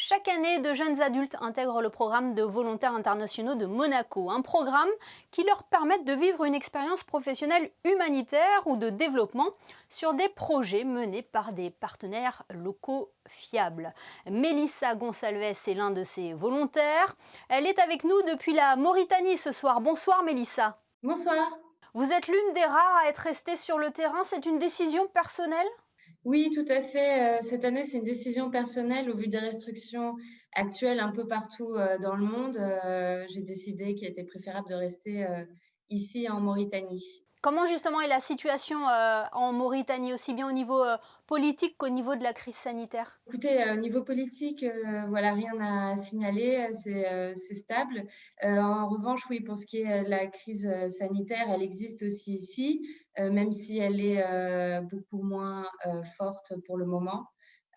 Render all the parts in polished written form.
Chaque année, de jeunes adultes intègrent le programme de volontaires internationaux de Monaco, un programme qui leur permet de vivre une expérience professionnelle humanitaire ou de développement sur des projets menés par des partenaires locaux fiables. Mélissa Gonçalves est l'un de ces volontaires. Elle est avec nous depuis la Mauritanie ce soir. Bonsoir Mélissa. Bonsoir. Vous êtes l'une des rares à être restée sur le terrain. C'est une décision personnelle ? Oui, tout à fait. Cette année, c'est une décision personnelle au vu des restrictions actuelles un peu partout dans le monde. J'ai décidé qu'il était préférable de rester ici en Mauritanie. Comment justement est la situation en Mauritanie, aussi bien au niveau politique qu'au niveau de la crise sanitaire? Écoutez, au niveau politique, voilà, rien à signaler, c'est stable. En revanche, oui, pour ce qui est de la crise sanitaire, elle existe aussi ici, même si elle est beaucoup moins forte pour le moment.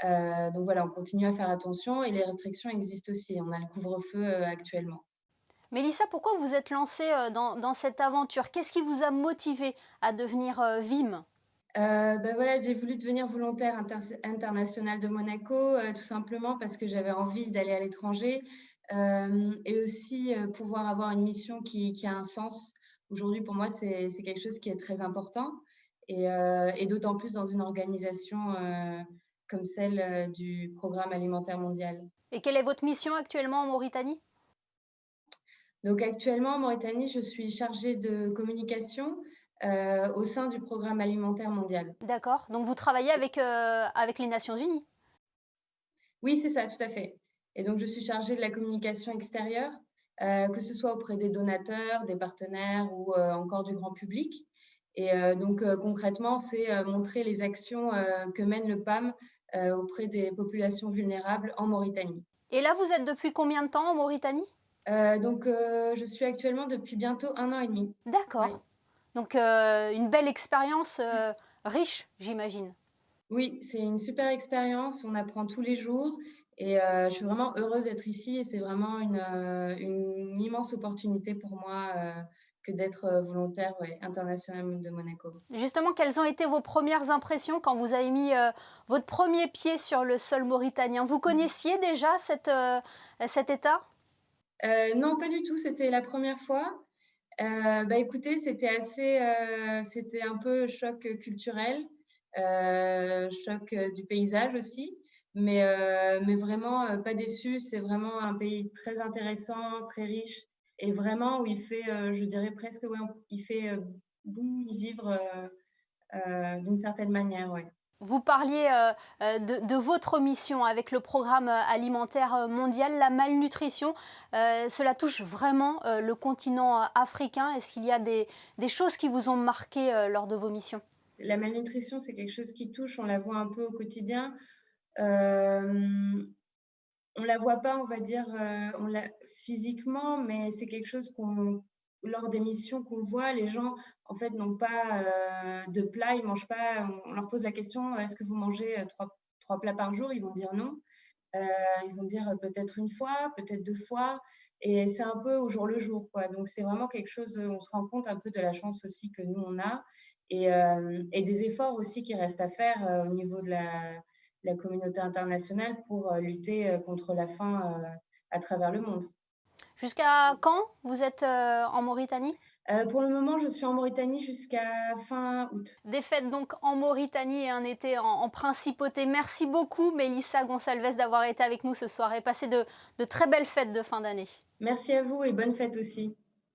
Donc voilà, on continue à faire attention et les restrictions existent aussi. On a le couvre-feu actuellement. Mélissa, pourquoi vous êtes lancée dans cette aventure? Qu'est-ce qui vous a motivé à devenir VIM? Voilà, j'ai voulu devenir volontaire internationale de Monaco, tout simplement parce que j'avais envie d'aller à l'étranger, et aussi, pouvoir avoir une mission qui a un sens. Aujourd'hui, pour moi, c'est quelque chose qui est très important et d'autant plus dans une organisation, comme celle, du Programme alimentaire mondial. Et quelle est votre mission actuellement en Mauritanie? Donc actuellement, en Mauritanie, je suis chargée de communication, au sein du Programme alimentaire mondial. D'accord, donc vous travaillez avec les Nations Unies. Oui, c'est ça, tout à fait. Et donc, je suis chargée de la communication extérieure, que ce soit auprès des donateurs, des partenaires ou encore du grand public. Et donc, concrètement, c'est montrer les actions que mène le PAM auprès des populations vulnérables en Mauritanie. Et là, vous êtes depuis combien de temps en Mauritanie? Donc, je suis actuellement depuis bientôt 1 an et demi. Oui. D'accord, donc une belle expérience riche, j'imagine. Oui, c'est une super expérience, on apprend tous les jours et je suis vraiment heureuse d'être ici et c'est vraiment une immense opportunité pour moi, que d'être, volontaire, ouais, internationale de Monaco. Justement, quelles ont été vos premières impressions quand vous avez mis votre premier pied sur le sol mauritanien? Vous connaissiez déjà cet État? Non, pas du tout, c'était la première fois. Écoutez, c'était un peu choc culturel, choc, du paysage aussi, mais vraiment, pas déçue. C'est vraiment un pays très intéressant, très riche et vraiment où il fait, je dirais presque, ouais, il fait, bon y vivre, d'une certaine manière, ouais. Vous parliez de votre mission avec le programme alimentaire mondial, la malnutrition. Cela touche vraiment le continent africain. Est-ce qu'il y a des choses qui vous ont marqué lors de vos missions? La malnutrition, c'est quelque chose qui touche, on la voit un peu au quotidien. Hem On la voit pas, on va dire, on la physiquement, mais c'est quelque chose qu'on lors des missions qu'on voit, les gens, en fait, n'ont pas, de plat, ils mangent pas on leur pose la question: «Est-ce que vous mangez, 3 plats par jour?» Ils vont dire: «Non». Heu, Ils vont dire: «Peut-être une fois, peut-être 2 fois» et c'est un peu au jour le jour, quoi. Donc c'est vraiment quelque chose, on se rend compte un peu de la chance aussi que nous on a et des efforts aussi qui restent à faire, au niveau de la communauté internationale pour, lutter, contre la faim, à travers le monde. Jusqu'à quand vous êtes en Mauritanie? Pour le moment, je suis en Mauritanie jusqu'à fin août. Des fêtes donc en Mauritanie et un été en principauté. Merci beaucoup Mélissa Gonçalves d'avoir été avec nous ce soir et passé de très belles fêtes de fin d'année. Merci à vous et bonne fête aussi.